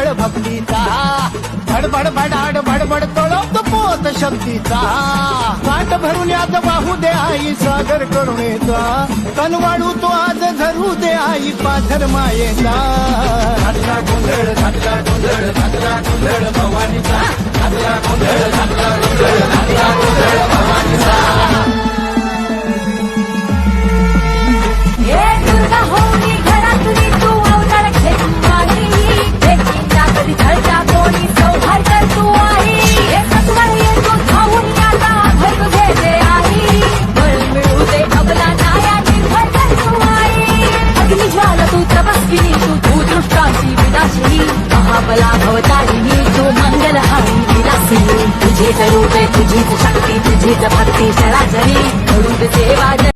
बळ भक्तीचा भडभड भडाड भडभड तळप पोत शक्तीचा काट भरून यात वाहू दे आई सागर करुणेचा कनवाळू तो आज धरू दे आई पाथर मायेचा घातला गोंधळ घातला गोंधळ घातला गोंधळ भवानीचा घातला गोंधळ घातला गोंधळ घातला गोंधळ भवानीचा